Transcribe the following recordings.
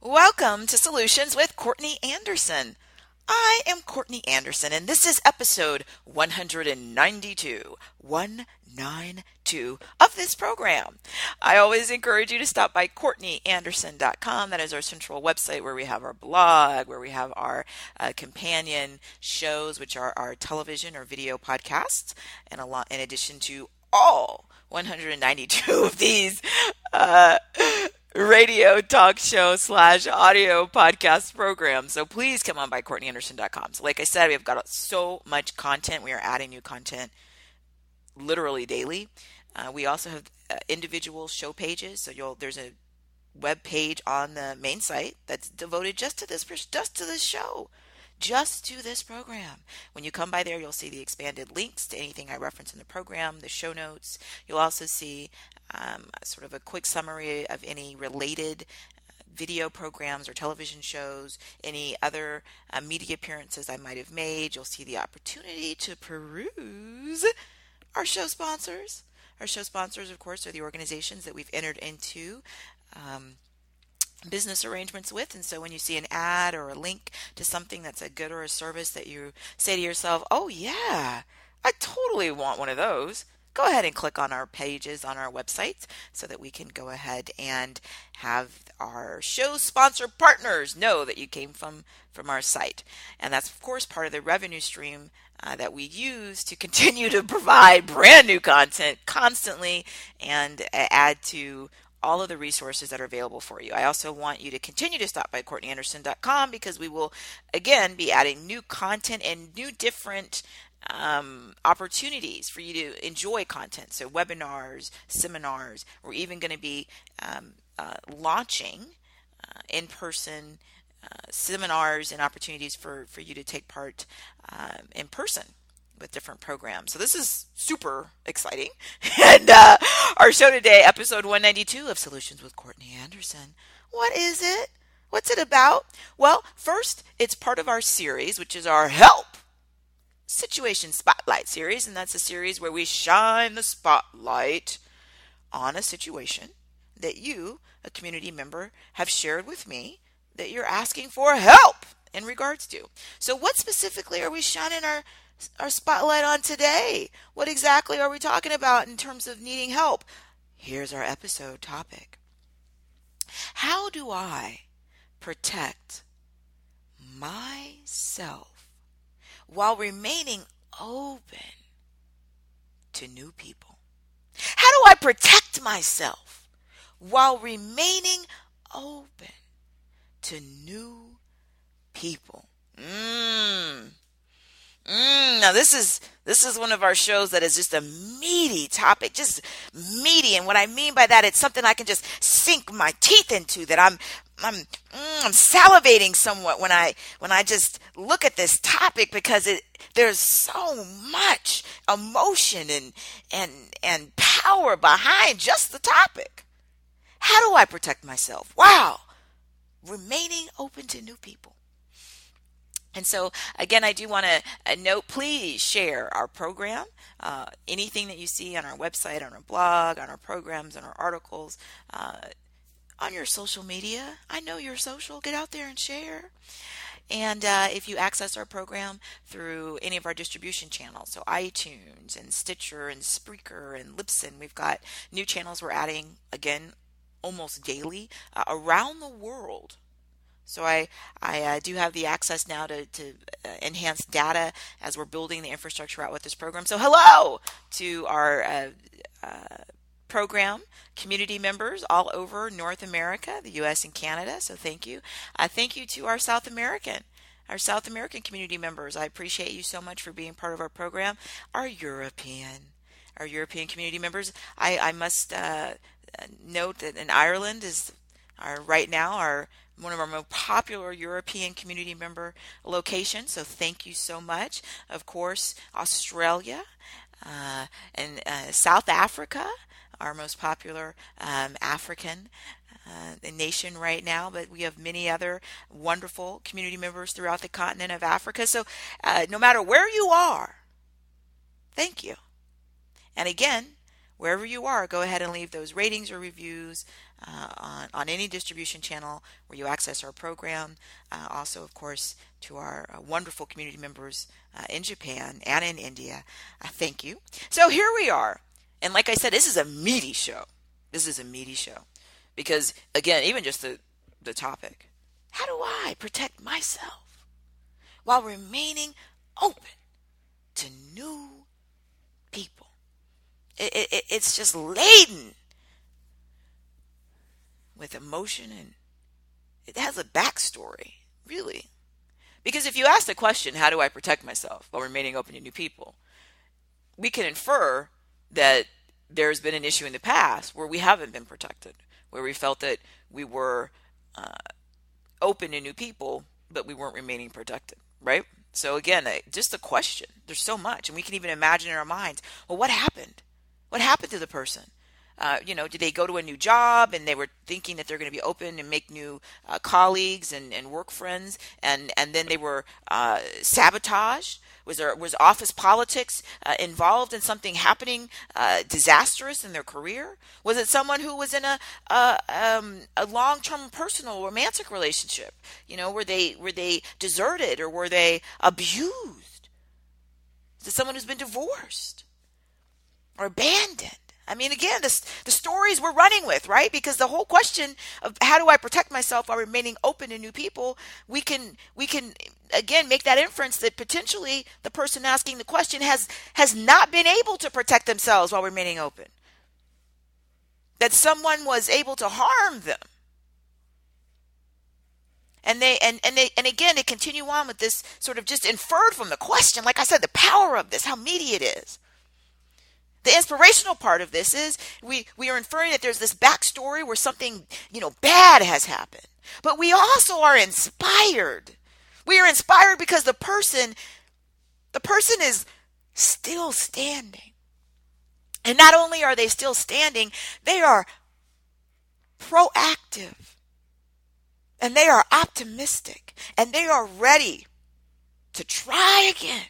Welcome to Solutions with Courtney Anderson. I am Courtney Anderson, and this is episode 192 of this program. I always encourage you to stop by CourtneyAnderson.com. That is our central website where we have our blog, where we have our companion shows, which are our television or video podcasts, and a lot in addition to all 192 of these uh, radio talk show / audio podcast program. So please come on by CourtneyAnderson.com. So like I said, we've got so much content. We are adding new content literally daily. We also have individual show pages. So there's a web page on the main site that's devoted just to this show, just to this program. When you come by there, you'll see the expanded links to anything I reference in the program, the show notes. You'll also see sort of a quick summary of any related video programs or television shows, any other media appearances I might have made. You'll see the opportunity to peruse our show sponsors. Our show sponsors, of course, are the organizations that we've entered into business arrangements with. And so when you see an ad or a link to something that's a good or a service that you say to yourself, oh yeah, I totally want one of those, go ahead and click on our pages on our websites so that we can go ahead and have our show sponsor partners know that you came from our site. And that's, of course, part of the revenue stream that we use to continue to provide brand new content constantly and add to all of the resources that are available for you. I also want you to continue to stop by CourtneyAnderson.com because we will, again, be adding new content and new different opportunities for you to enjoy content. So webinars, seminars, we're even going to be launching in-person seminars and opportunities for you to take part in person with different programs. So this is super exciting. And our show today, episode 192 of Solutions with Courtney Anderson. What is it? What's it about? Well, first, it's part of our series, which is our Help Situation Spotlight series. And that's a series where we shine the spotlight on a situation that you, a community member, have shared with me that you're asking for help in regards to. So what specifically are we shining our spotlight on today? What exactly are we talking about in terms of needing help? Here's our episode topic. How do I protect myself while remaining open to new people? How do I protect myself while remaining open to new people? Now this is one of our shows that is just a meaty topic, just meaty. And what I mean by that, it's something I can just sink my teeth into. That I'm salivating somewhat when I just look at this topic because there's so much emotion and power behind just the topic. How do I protect myself? Wow, remaining open to new people. And so, again, I do want to note, please share our program. Anything that you see on our website, on our blog, on our programs, on our articles, on your social media. I know you're social. Get out there and share. And if you access our program through any of our distribution channels, so iTunes and Stitcher and Spreaker and Libsyn, we've got new channels we're adding, again, almost daily around the world. So I do have the access now to enhance data as we're building the infrastructure out with this program. So hello to our program community members all over North America, the U.S. and Canada. So thank you. Thank you to our South American community members. I appreciate you so much for being part of our program. Our European community members. I must note that in Ireland is right now one of our most popular European community member locations. So thank you so much. Of course, Australia and South Africa, our most popular African nation right now, but we have many other wonderful community members throughout the continent of Africa. So no matter where you are, thank you. And again, wherever you are, go ahead and leave those ratings or reviews on any distribution channel where you access our program. Also, of course, to our wonderful community members in Japan and in India, thank you. So here we are. And like I said, this is a meaty show. This is a meaty show. Because, again, even just the topic, how do I protect myself while remaining open to new people? It's just laden with emotion, and it has a backstory, really. Because if you ask the question, how do I protect myself while remaining open to new people, we can infer that there's been an issue in the past where we haven't been protected, where we felt that we were open to new people, but we weren't remaining protected, right? So again, just a question. There's so much, and we can even imagine in our minds, well, what happened? What happened to the person? Did they go to a new job and they were thinking that they're going to be open and make new colleagues and work friends, and then they were sabotaged? Was office politics involved in something happening disastrous in their career? Was it someone who was in a long-term personal romantic relationship? Were they deserted, or were they abused? Is it someone who's been divorced or abandoned? I mean, again, the stories we're running with, right? Because the whole question of how do I protect myself while remaining open to new people, we can again make that inference that potentially the person asking the question has not been able to protect themselves while remaining open. That someone was able to harm them. And again, they continue on with this sort of just inferred from the question. Like I said, the power of this, how meaty it is. The inspirational part of this is we are inferring that there's this backstory where something, bad has happened. But we also are inspired. We are inspired because the person is still standing. And not only are they still standing, they are proactive. And they are optimistic. And they are ready to try again.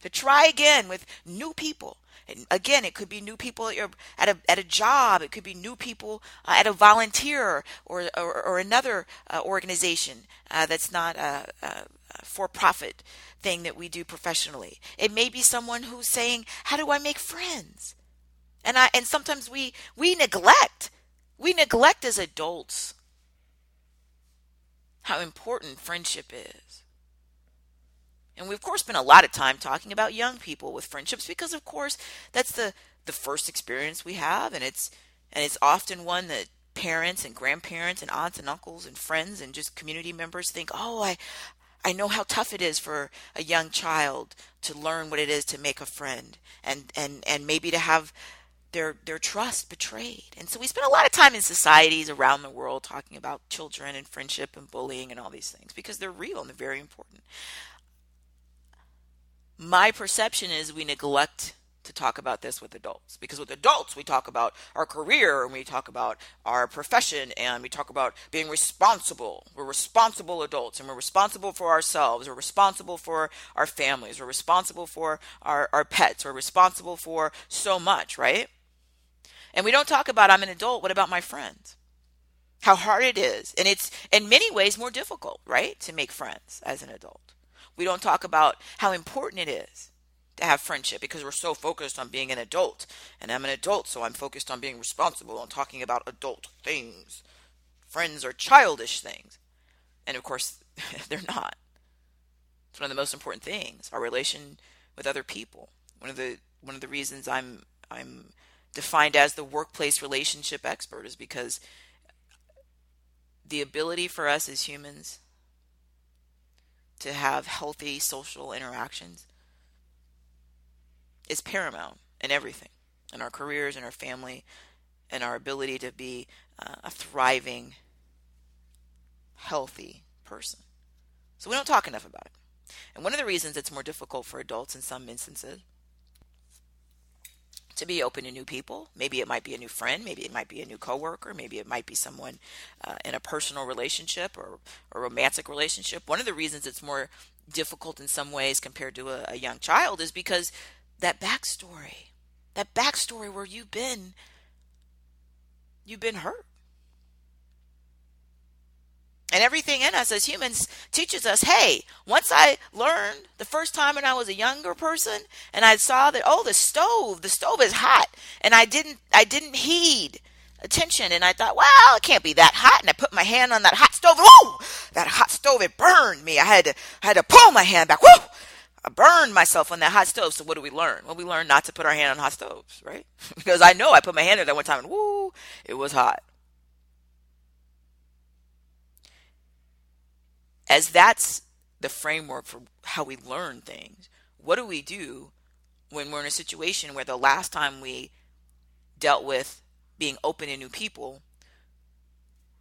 To try again with new people. And again, it could be new people at a job. It could be new people at a volunteer or another organization that's not a for-profit thing that we do professionally. It may be someone who's saying, "How do I make friends?" And sometimes we neglect as adults how important friendship is. And we, of course, spend a lot of time talking about young people with friendships because, of course, that's the first experience we have. And it's often one that parents and grandparents and aunts and uncles and friends and just community members think, oh, I know how tough it is for a young child to learn what it is to make a friend and maybe to have their trust betrayed. And so we spend a lot of time in societies around the world talking about children and friendship and bullying and all these things because they're real and they're very important. My perception is we neglect to talk about this with adults because with adults we talk about our career and we talk about our profession and we talk about being responsible. We're responsible adults and we're responsible for ourselves. We're responsible for our families. We're responsible for our pets. We're responsible for so much, right? And we don't talk about I'm an adult. What about my friends? How hard it is. And it's in many ways more difficult, right, to make friends as an adult. We don't talk about how important it is to have friendship because we're so focused on being an adult. And I'm an adult, so I'm focused on being responsible and talking about adult things. Friends are childish things. And of course, they're not. It's one of the most important things, our relation with other people. One of the reasons I'm defined as the workplace relationship expert is because the ability for us as humans to have healthy social interactions is paramount in everything, in our careers, in our family, and our ability to be a thriving, healthy person. So we don't talk enough about it. And one of the reasons it's more difficult for adults in some instances to be open to new people, maybe it might be a new friend, maybe it might be a new coworker, maybe it might be someone in a personal relationship or a romantic relationship. One of the reasons it's more difficult in some ways compared to a young child is because that backstory, that backstory where you've been hurt. And everything in us as humans teaches us, hey, once I learned the first time when I was a younger person and I saw that, oh, the stove is hot. And I didn't heed attention. And I thought, well, it can't be that hot. And I put my hand on that hot stove. Whoa, that hot stove, it burned me. I had to pull my hand back. Whoa, I burned myself on that hot stove. So what do we learn? Well, we learn not to put our hand on hot stoves, right? Because I know I put my hand there that one time and whoo, it was hot. As that's the framework for how we learn things, what do we do when we're in a situation where the last time we dealt with being open to new people,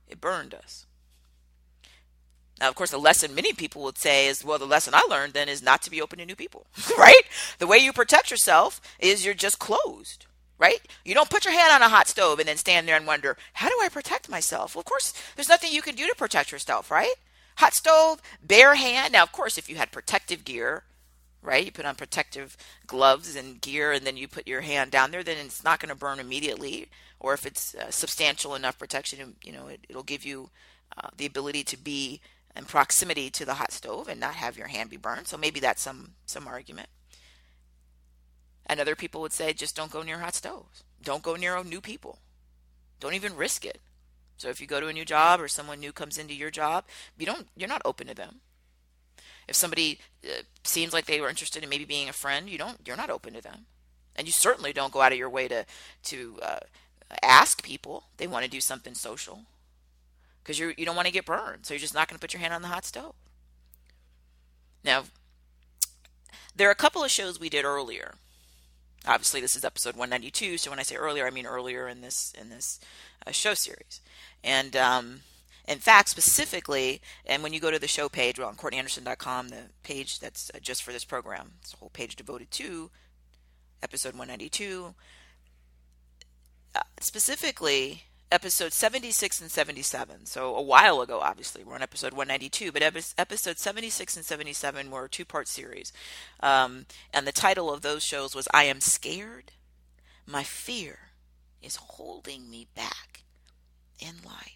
it burned us? Now, of course, the lesson many people would say is, well, the lesson I learned then is not to be open to new people, right? The way you protect yourself is you're just closed, right? You don't put your hand on a hot stove and then stand there and wonder, how do I protect myself? Well, of course, there's nothing you can do to protect yourself, right? Hot stove, bare hand. Now, of course, if you had protective gear, right? You put on protective gloves and gear and then you put your hand down there, then it's not going to burn immediately. Or if it's substantial enough protection, it'll give you the ability to be in proximity to the hot stove and not have your hand be burned. So maybe that's some argument. And other people would say, just don't go near hot stoves. Don't go near new people. Don't even risk it. So if you go to a new job or someone new comes into your job, you're not open to them. If somebody seems like they were interested in maybe being a friend, you're not open to them. And you certainly don't go out of your way to ask people they want to do something social, because you don't want to get burned. So you're just not going to put your hand on the hot stove. Now, there are a couple of shows we did earlier. Obviously, this is episode 192. So when I say earlier, I mean earlier in this show series. And in fact, specifically, and when you go to the show page on CourtneyAnderson.com, the page that's just for this program, it's a whole page devoted to episode 192. Specifically, episode 76 and 77. So a while ago, obviously, we're on episode 192, but episode 76 and 77 were a two-part series. And the title of those shows was I Am Scared. My fear is holding me back in life.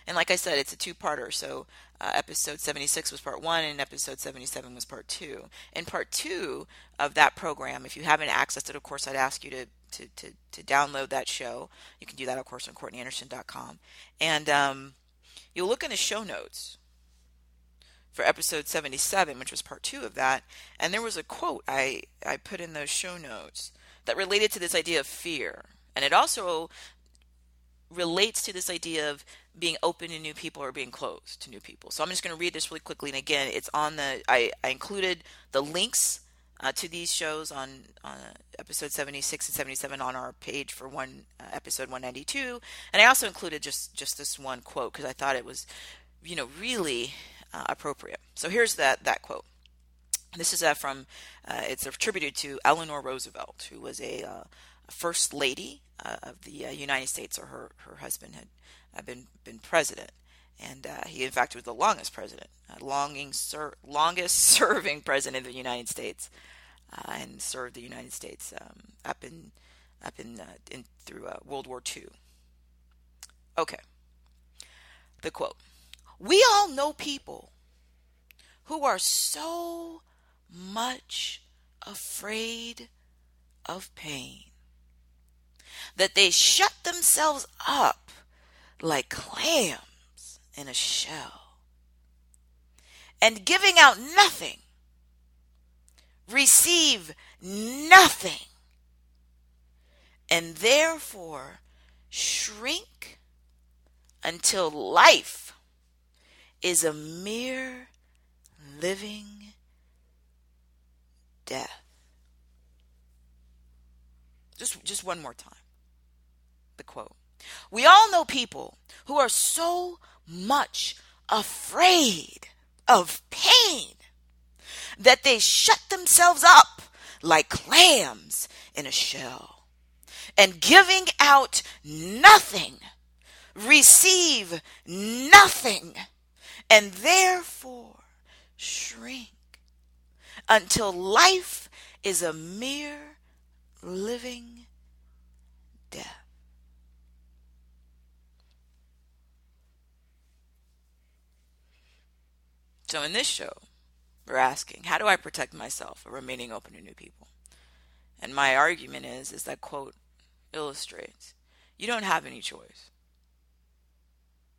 And like I said, it's a two-parter. So episode 76 was part 1 and episode 77 was part 2. In part 2 of that program, if you haven't accessed it, of course, I'd ask you to download that show. You can do that, of course, on CourtneyAnderson.com. And you'll look in the show notes for episode 77, which was part 2 of that. And there was a quote I put in those show notes that related to this idea of fear. And it also relates to this idea of being open to new people or being closed to new people. So I'm just going to read this really quickly. And again, it's on I included the links to these shows on episode 76 and 77 on our page for episode 192. And I also included just this one quote because I thought it was, really appropriate. So here's that quote. This is from, it's attributed to Eleanor Roosevelt, who was a first lady of the United States, or her husband had been president. And he, in fact, was the longest president, longest serving president of the United States, and served the United States up in through World War II. Okay. The quote: "We all know people who are so much afraid of pain that they shut themselves up like clams in a shell, and giving out nothing, receive nothing, and therefore shrink until life is a mere living death." Just one more time. The quote: "We all know people who are so much afraid of pain that they shut themselves up like clams in a shell, and giving out nothing, receive nothing, and therefore shrink until life is a mere living death. So in this show, we're asking, how do I protect myself from remaining open to new people? And my argument is that quote illustrates you don't have any choice.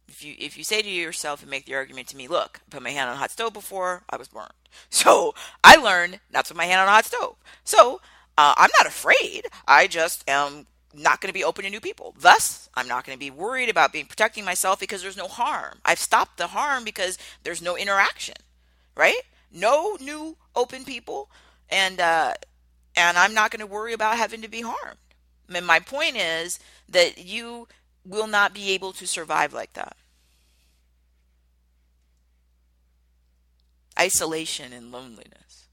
If you say to yourself and make the argument to me, look, I put my hand on a hot stove before, I was burned. So I learned not to put my hand on a hot stove. So I'm not afraid. I just am not going to be open to new people. Thus, I'm not going to be worried about protecting myself because there's no harm. I've stopped the harm because there's no interaction, right? No new open people, and I'm not going to worry about having to be harmed. And my point is that you will not be able to survive like that. Isolation and loneliness.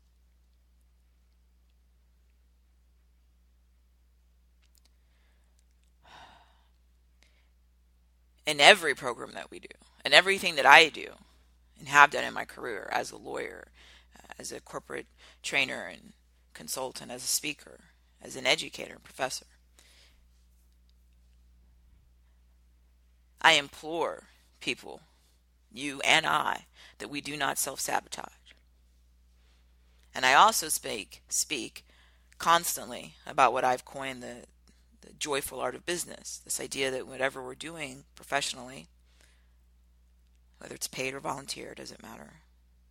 In every program that we do, and everything that I do, and have done in my career as a lawyer, as a corporate trainer and consultant, as a speaker, as an educator and professor, I implore people, you and I, that we do not self-sabotage. And I also speak constantly about what I've coined the joyful art of business. This idea that whatever we're doing professionally, whether it's paid or volunteer, doesn't matter,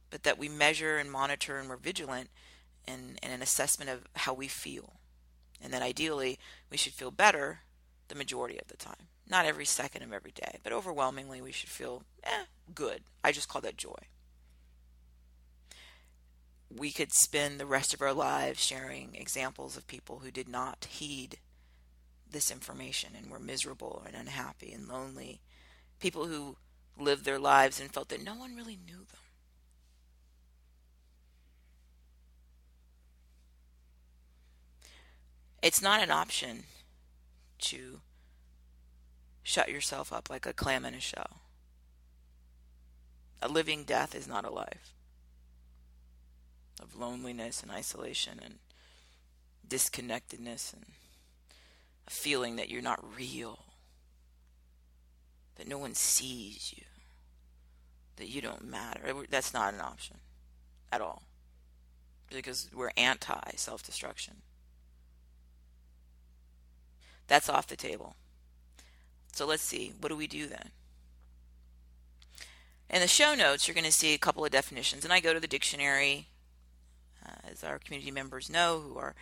but that we measure and monitor and we're vigilant in an assessment of how we feel. And that ideally we should feel better the majority of the time. Not every second of every day, but overwhelmingly we should feel good. I just call that joy. We could spend the rest of our lives sharing examples of people who did not heed this information and were miserable and unhappy and lonely. People who lived their lives and felt that no one really knew them. It's not an option to shut yourself up like a clam in a shell. A living death is not a life of loneliness and isolation and disconnectedness and a feeling that you're not real, that no one sees you, that you don't matter. That's not an option at all, because we're anti-self-destruction. That's off the table. So let's see, what do we do then? In the show notes, you're going to see a couple of definitions, and I go to the dictionary, as our community members know, who are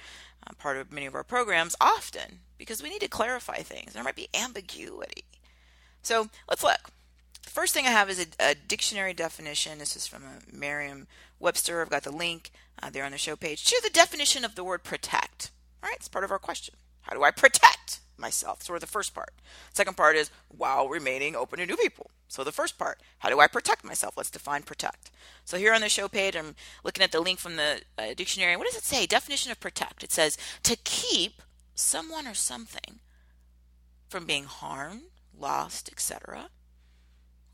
part of many of our programs, often, because we need to clarify things. There might be ambiguity. So let's look. The first thing I have is a dictionary definition. This is from a Merriam-Webster. I've got the link there on the show page to the definition of the word protect. All right, it's part of our question. How do I protect myself? Sort of the first part. Second part is while remaining open to new people. So the first part, how do I protect myself? Let's define protect. So here on the show page, I'm looking at the link from the dictionary. What does it say? Definition of protect. It says to keep someone or something from being harmed, lost, etc.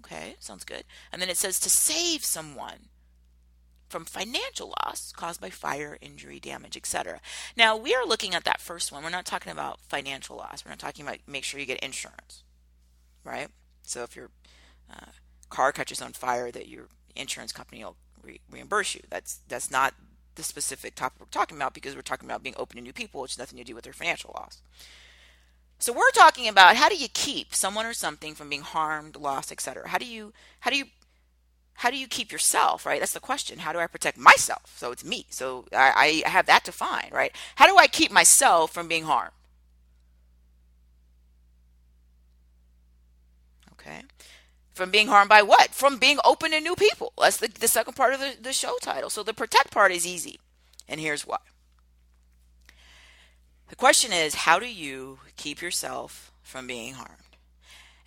Okay, sounds good. And then it says to save someone from financial loss caused by fire, injury, damage, etc. Now, we are looking at that first one. We're not talking about financial loss. We're not talking about make sure you get insurance, right? So if your car catches on fire, that your insurance company will reimburse you. That's not the specific topic we're talking about, because we're talking about being open to new people, which has nothing to do with their financial loss. So we're talking about how do you keep someone or something from being harmed, lost, etc. How do you keep yourself, right? That's the question. How do I protect myself? So it's me. So I have that defined, right? How do I keep myself from being harmed? Okay. From being harmed by what? From being open to new people. That's the second part of the show title. So the protect part is easy. And here's why. The question is, how do you keep yourself from being harmed?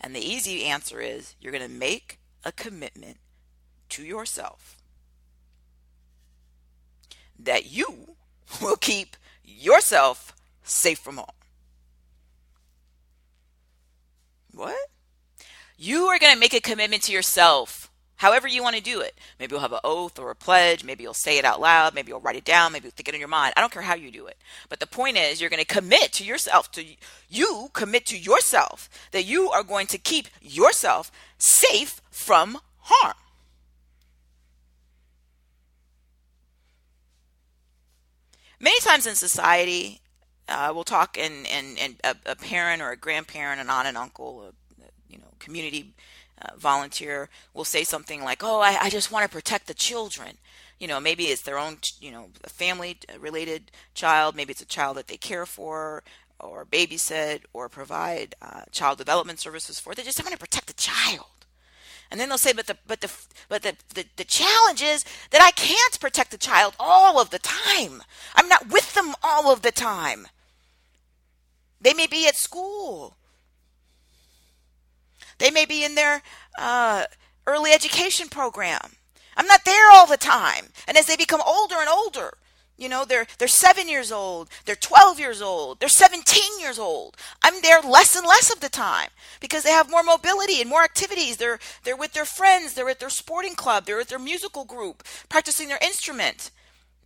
And the easy answer is you're going to make a commitment to yourself that you will keep yourself safe from harm. What? You are going to make a commitment to yourself However you want to do it. Maybe you'll have an oath or a pledge. Maybe you'll say it out loud. Maybe you'll write it down. Maybe you'll think it in your mind. I don't care how you do it. But the point is, you're going to commit to yourself, you commit to yourself that you are going to keep yourself safe from harm. Many times in society, we'll talk and a parent or a grandparent, an aunt and uncle, community volunteer will say something like, "Oh, I just want to protect the children." Maybe it's their own, a family related child. Maybe it's a child that they care for or babysit or provide child development services for. They just want to protect the child. And then they'll say, but the challenge is that I can't protect the child all of the time. I'm not with them all of the time. They may be at school. They may be in their early education program. I'm not there all the time. And as they become older and older, they're 7 years old, they're 12 years old, they're 17 years old. I'm there less and less of the time because they have more mobility and more activities. They're with their friends, they're at their sporting club, they're at their musical group, practicing their instrument.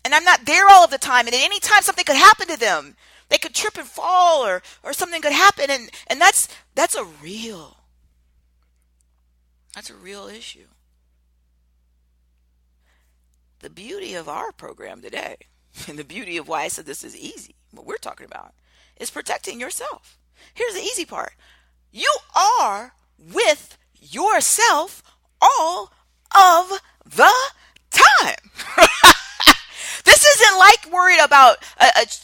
And I'm not there all of the time. And at any time something could happen to them. They could trip and fall or something could happen. And that's a real issue. The beauty of our program today, and the beauty of why I said this is easy, what we're talking about, is protecting yourself. Here's the easy part. You are with yourself all of the time. This isn't like worried about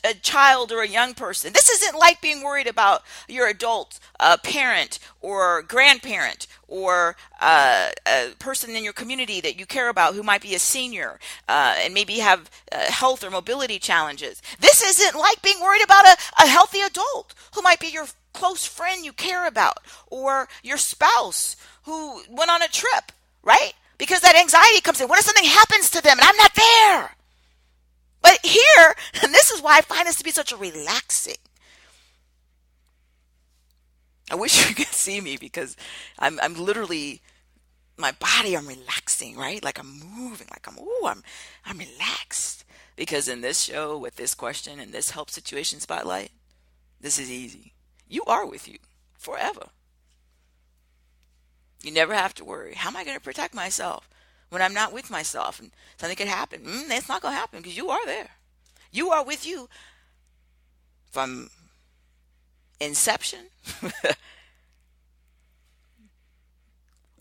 a child or a young person. This isn't like being worried about your adult parent or grandparent or a person in your community that you care about who might be a senior and maybe have health or mobility challenges. This isn't like being worried about a healthy adult who might be your close friend you care about or your spouse who went on a trip, right? Because that anxiety comes in. What if something happens to them and I'm not there? But here, and this is why I find this to be such a relaxing. I wish you could see me because I'm literally, my body, I'm relaxing, right? Like I'm moving, like I'm relaxed. Because in this show, with this question and this help situation spotlight, this is easy. You are with you forever. You never have to worry. How am I going to protect myself when I'm not with myself and something could happen? It's not going to happen because you are there. You are with you from inception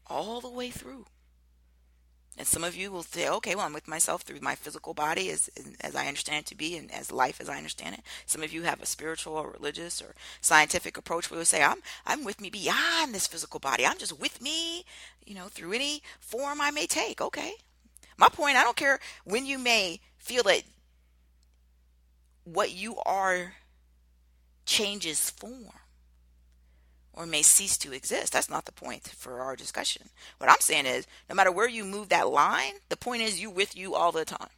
all the way through. And some of you will say, okay, well, I'm with myself through my physical body as I understand it to be and as life as I understand it. Some of you have a spiritual or religious or scientific approach where you say, I'm with me beyond this physical body. I'm just with me, through any form I may take. Okay. My point, I don't care when you may feel that what you are changes form or may cease to exist. That's not the point for our discussion. What I'm saying is, no matter where you move that line, the point is you with you all the time.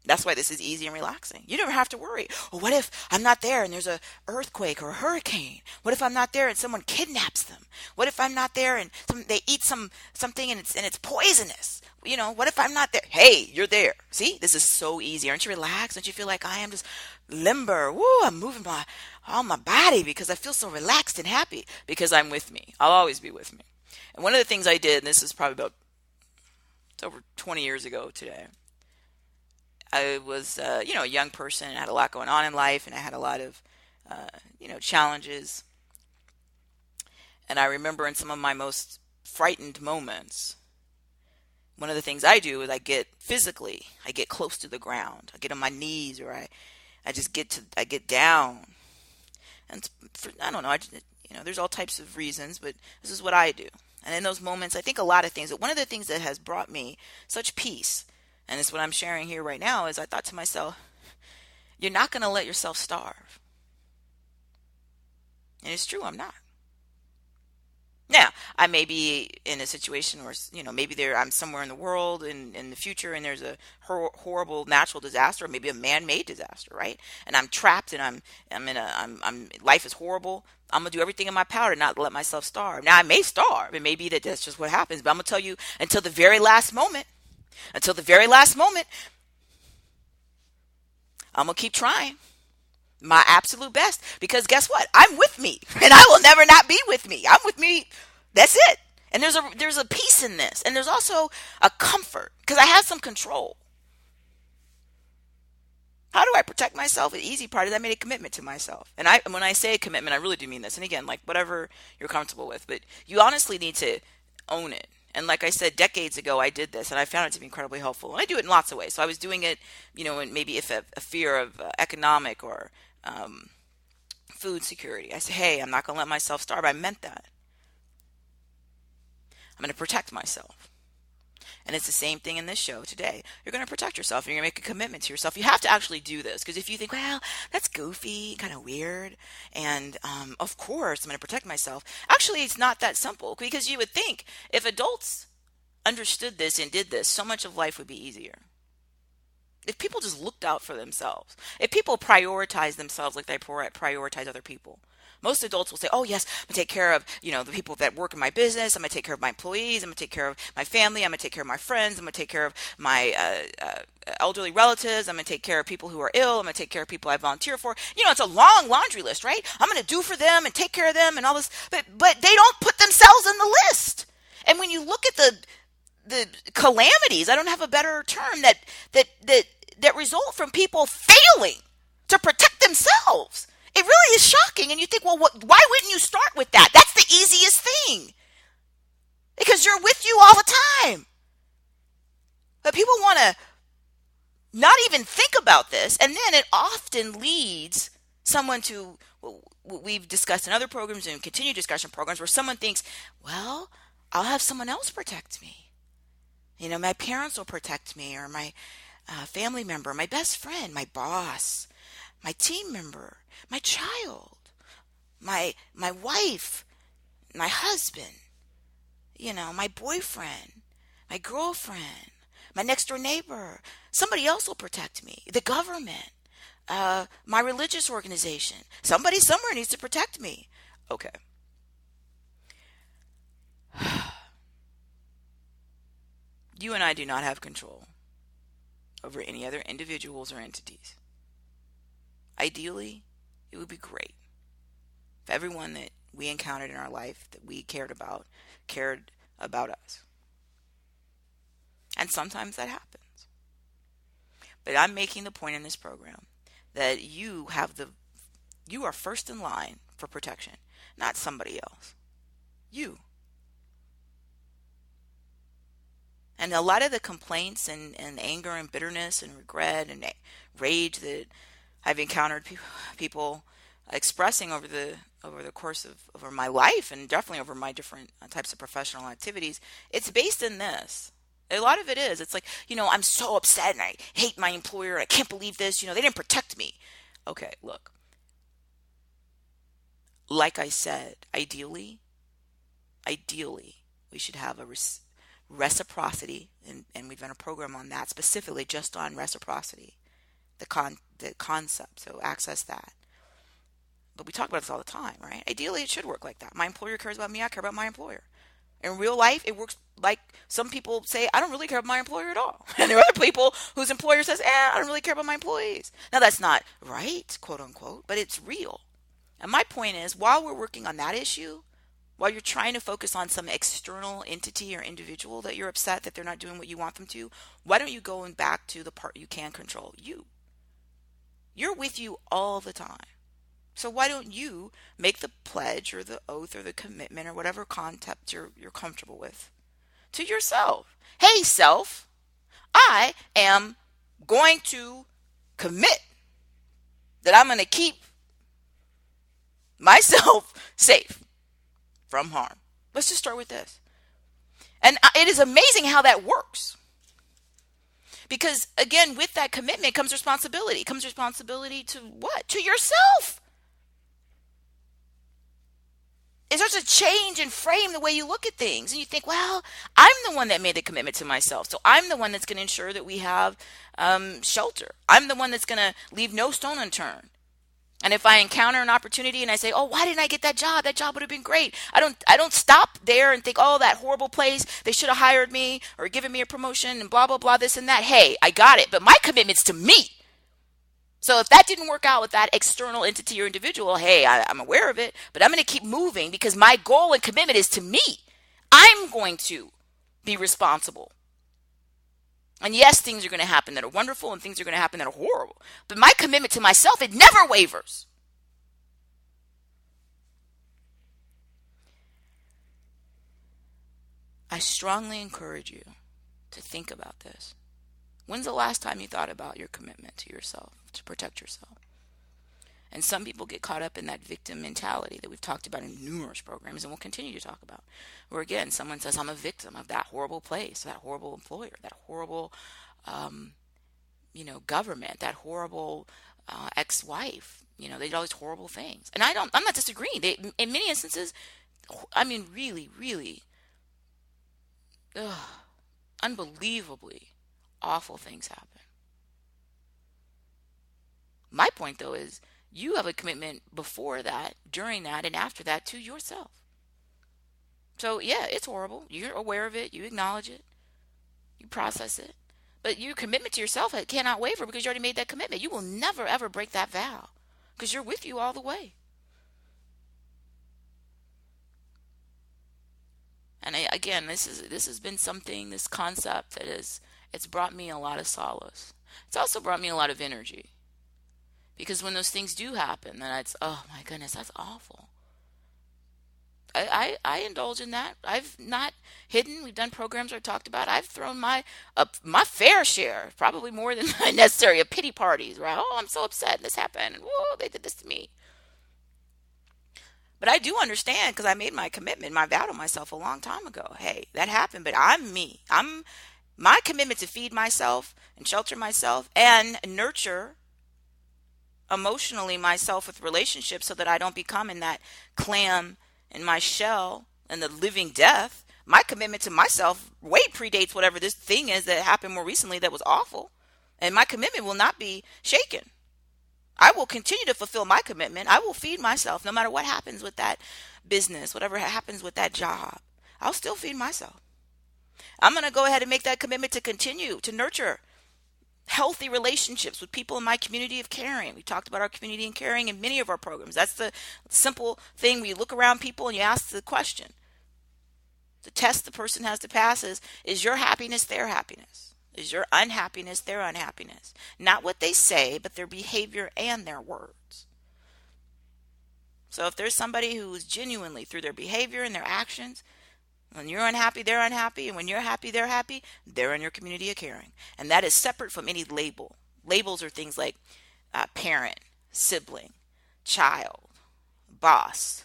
That's why this is easy and relaxing. You never have to worry. Oh, what if I'm not there and there's an earthquake or a hurricane? What if I'm not there and someone kidnaps them? What if I'm not there and they eat something and it's poisonous? What if I'm not there? Hey, you're there. See, this is so easy. Aren't you relaxed? Don't you feel like I am just limber? Woo, I'm moving all my body because I feel so relaxed and happy because I'm with me. I'll always be with me. And one of the things I did, and this is probably it's over 20 years ago today. I was, a young person and had a lot going on in life, and I had a lot of, challenges. And I remember in some of my most frightened moments, one of the things I do is I get close to the ground. I get on my knees, or I get down. And I don't know, there's all types of reasons, but this is what I do. And in those moments, I think a lot of things. But one of the things that has brought me such peace, and it's what I'm sharing here right now, is I thought to myself, you're not going to let yourself starve. And it's true, I'm not. Now, I may be in a situation where, maybe I'm somewhere in the world in the future and there's a horrible natural disaster, or maybe a man-made disaster, right? And I'm trapped and life is horrible. I'm going to do everything in my power to not let myself starve. Now, I may starve. It may be that that's just what happens, but I'm going to tell you until the very last moment, I'm going to keep trying my absolute best, because guess what? I'm with me, and I will never not be with me. I'm with me. That's it. And there's a peace in this, and there's also a comfort because I have some control. How do I protect myself? The easy part is I made a commitment to myself. And when I say a commitment, I really do mean this. And again, like whatever you're comfortable with, but you honestly need to own it. And like I said, decades ago, I did this and I found it to be incredibly helpful. And I do it in lots of ways. So I was doing it, and maybe if a fear of economic or food security. I say, hey, I'm not going to let myself starve. I meant that. I'm going to protect myself. And it's the same thing in this show today. You're going to protect yourself and you're going to make a commitment to yourself. You have to actually do this, because if you think, well, that's goofy, kind of weird, and of course I'm going to protect myself. Actually, it's not that simple, because you would think if adults understood this and did this, so much of life would be easier. If people just looked out for themselves, if people prioritize themselves like they prioritize other people. Most adults will say, oh, yes, I'm going to take care of, the people that work in my business. I'm going to take care of my employees. I'm going to take care of my family. I'm going to take care of my friends. I'm going to take care of my elderly relatives. I'm going to take care of people who are ill. I'm going to take care of people I volunteer for. It's a long laundry list, right? I'm going to do for them and take care of them and all this. But they don't put themselves in the list. And when you look at the calamities, I don't have a better term, that result from people failing to protect themselves. It really is shocking. And you think, well, why wouldn't you start with that? That's the easiest thing. Because you're with you all the time. But people want to not even think about this. And then it often leads someone to what we've discussed in other programs and continued discussion programs, where someone thinks, well, I'll have someone else protect me. My parents will protect me, or my family member, my best friend, my boss, my team member, my child, my wife, my husband, my boyfriend, my girlfriend, my next door neighbor. Somebody else will protect me. The government, my religious organization. Somebody somewhere needs to protect me. Okay. You and I do not have control over any other individuals or entities. Ideally, it would be great if everyone that we encountered in our life that we cared about us. And sometimes that happens. But I'm making the point in this program that you are first in line for protection, not somebody else. You. And a lot of the complaints and anger and bitterness and regret and rage that I've encountered people expressing over the course of over my life, and definitely over my different types of professional activities, it's based in this. A lot of it is. It's like, I'm so upset and I hate my employer. I can't believe this. They didn't protect me. Okay, look. Like I said, ideally, we should have a reciprocity, and we've done a program on that, specifically just on reciprocity, the concept. So access that. But we talk about this all the time, right? Ideally, it should work like that. My employer cares about me. I care about my employer. In real life, it works like some people say, I don't really care about my employer at all. And there are other people whose employer says, I don't really care about my employees. Now, that's not right, quote unquote, but it's real. And my point is, while we're working on that issue, while you're trying to focus on some external entity or individual that you're upset that they're not doing what you want them to, why don't you go back to the part you can control? You're with you all the time. So why don't you make the pledge or the oath or the commitment or whatever concept you're comfortable with to yourself? Hey, self, I am going to commit that I'm going to keep myself safe from harm. Let's just start with this. And it is amazing how that works. Because, again, with that commitment comes responsibility. It comes responsibility to what? To yourself. It starts to change and frame the way you look at things. And you think, well, I'm the one that made the commitment to myself. So I'm the one that's going to ensure that we have shelter. I'm the one that's going to leave no stone unturned. And if I encounter an opportunity and I say, oh, why didn't I get that job? That job would have been great. I don't stop there and think, oh, that horrible place. They should have hired me or given me a promotion and blah, blah, blah, this and that. Hey, I got it. But my commitment's to me. So if that didn't work out with that external entity or individual, hey, I'm aware of it, but I'm going to keep moving because my goal and commitment is to me. I'm going to be responsible. And yes, things are going to happen that are wonderful and things are going to happen that are horrible. But my commitment to myself, it never wavers. I strongly encourage you to think about this. When's the last time you thought about your commitment to yourself, to protect yourself? And some people get caught up in that victim mentality that we've talked about in numerous programs and we'll continue to talk about. Where again, someone says, I'm a victim of that horrible place, that horrible employer, that horrible, government, that horrible ex-wife. They did all these horrible things. And I'm not disagreeing. In many instances, really, really, unbelievably awful things happen. My point, though, is you have a commitment before that, during that, and after that to yourself. So, yeah, it's horrible. You're aware of it. You acknowledge it. You process it. But your commitment to yourself cannot waver because you already made that commitment. You will never, ever break that vow because you're with you all the way. And again, this has been something, this concept it's brought me a lot of solace. It's also brought me a lot of energy. Because when those things do happen, then it's, oh my goodness, that's awful. I indulge in that. I've not hidden. We've done programs where I talked about. I've thrown my fair share, probably more than necessary, of pity parties. Right? Oh, I'm so upset. This happened. Whoa, they did this to me. But I do understand because I made my commitment, my vow to myself a long time ago. Hey, that happened, but I'm me. My commitment to feed myself and shelter myself and nurture emotionally myself with relationships so that I don't become in that clam in my shell and the living death. My commitment to myself way predates whatever this thing is that happened more recently that was awful. And my commitment will not be shaken. I will continue to fulfill my commitment. I will feed myself no matter what happens with that business, whatever happens with that job. I'll still feed myself. I'm going to go ahead and make that commitment to continue to nurture healthy relationships with people in my community of caring. We talked about our community and caring in many of our programs. That's the simple thing. We look around people and you ask the question. The test the person has to pass is your happiness their happiness? Is your unhappiness their unhappiness? Not what they say, but their behavior and their words. So if there's somebody who is genuinely, through their behavior and their actions, when you're unhappy, they're unhappy. And when you're happy, they're in your community of caring. And that is separate from any label. Labels are things like parent, sibling, child, boss,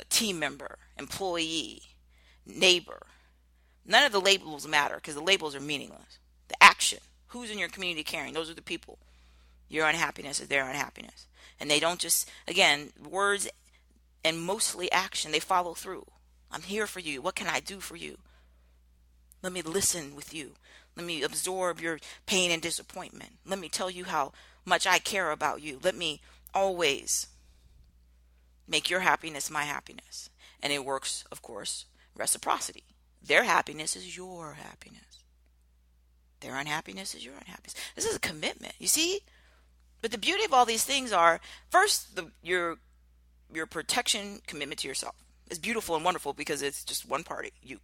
team member, employee, neighbor. None of the labels matter because the labels are meaningless. The action, who's in your community of caring, those are the people. Your unhappiness is their unhappiness. And they don't just, again, words and mostly action, they follow through. I'm here for you. What can I do for you? Let me listen with you. Let me absorb your pain and disappointment. Let me tell you how much I care about you. Let me always make your happiness my happiness. And it works, of course, reciprocity. Their happiness is your happiness. Their unhappiness is your unhappiness. This is a commitment, you see? But the beauty of all these things are, first, your protection commitment to yourself. It's beautiful and wonderful because it's just one party, you.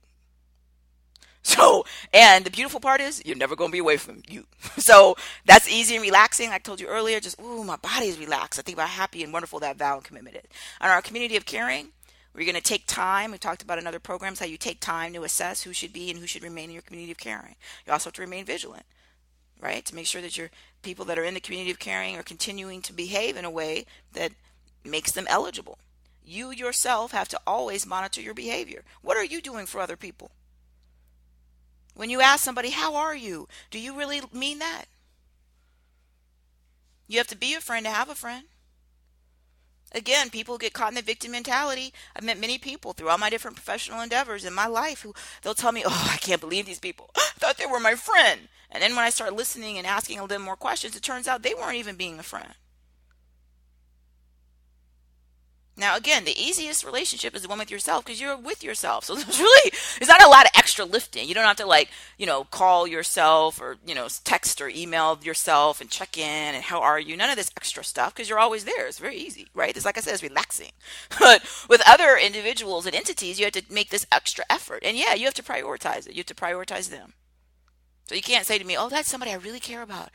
So, and the beautiful part is you're never going to be away from you. So that's easy and relaxing. Like I told you earlier, just, ooh, my body is relaxed. I think about how happy and wonderful that vow and commitment is. On our community of caring, we're going to take time. We talked about in other programs how you take time to assess who should be and who should remain in your community of caring. You also have to remain vigilant, right? To make sure that your people that are in the community of caring are continuing to behave in a way that makes them eligible. You yourself have to always monitor your behavior. What are you doing for other people? When you ask somebody, how are you? Do you really mean that? You have to be a friend to have a friend. Again, people get caught in the victim mentality. I've met many people throughout my different professional endeavors in my life who they'll tell me, "Oh, I can't believe these people. I thought they were my friend." And then when I start listening and asking a little more questions, it turns out they weren't even being a friend. Now, again, the easiest relationship is the one with yourself because you're with yourself. So there's not a lot of extra lifting. You don't have to call yourself or, text or email yourself and check in and how are you? None of this extra stuff because you're always there. It's very easy, right? It's like I said, it's relaxing. But with other individuals and entities, you have to make this extra effort. And yeah, you have to prioritize it. You have to prioritize them. So you can't say to me, "Oh, that's somebody I really care about."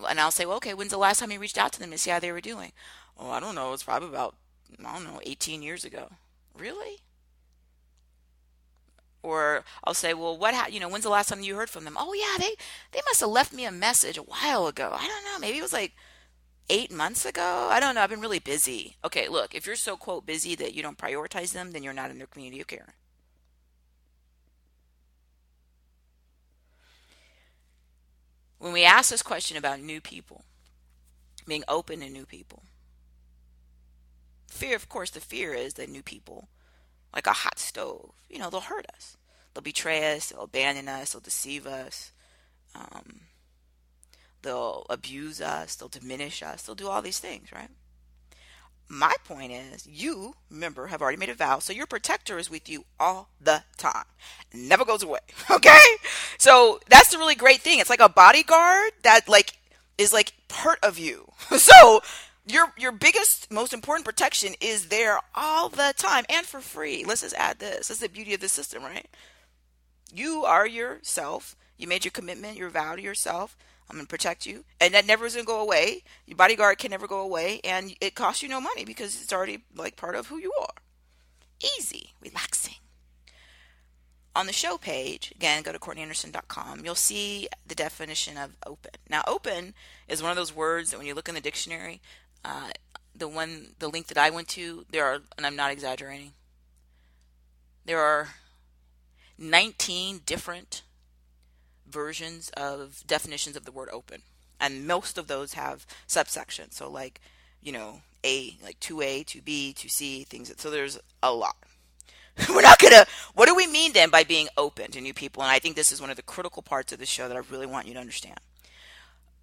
And I'll say, "Well, okay, when's the last time you reached out to them to see how they were doing?" "Oh, I don't know. It's probably about, I don't know, 18 years ago." "Really?" Or I'll say, "Well, when's the last time you heard from them?" "Oh, yeah, they must have left me a message a while ago. I don't know. Maybe it was like 8 months ago. I don't know. I've been really busy." Okay, look, if you're so quote busy that you don't prioritize them, then you're not in their community of care. When we ask this question about new people, being open to new people, fear, of course, the fear is that new people, like a hot stove, they'll hurt us. They'll betray us, they'll abandon us, they'll deceive us, um, they'll abuse us, they'll diminish us, they'll do all these things, right? My point is, you, remember, have already made a vow, so your protector is with you all the time. Never goes away, okay? So that's the really great thing. It's like a bodyguard that is part of you. So your biggest, most important protection is there all the time and for free. Let's just add this. This is the beauty of the system, right? You are yourself. You made your commitment, your vow to yourself. I'm going to protect you. And that never is going to go away. Your bodyguard can never go away. And it costs you no money because it's already part of who you are. Easy, relaxing. On the show page, again, go to CourtneyAnderson.com. You'll see the definition of open. Now, open is one of those words that when you look in the dictionary, the link that I went to, and I'm not exaggerating, there are 19 different versions of definitions of the word open. And most of those have subsections. So A, like 2A, 2B, 2C, things. So there's a lot. What do we mean then by being open to new people? And I think this is one of the critical parts of the show that I really want you to understand.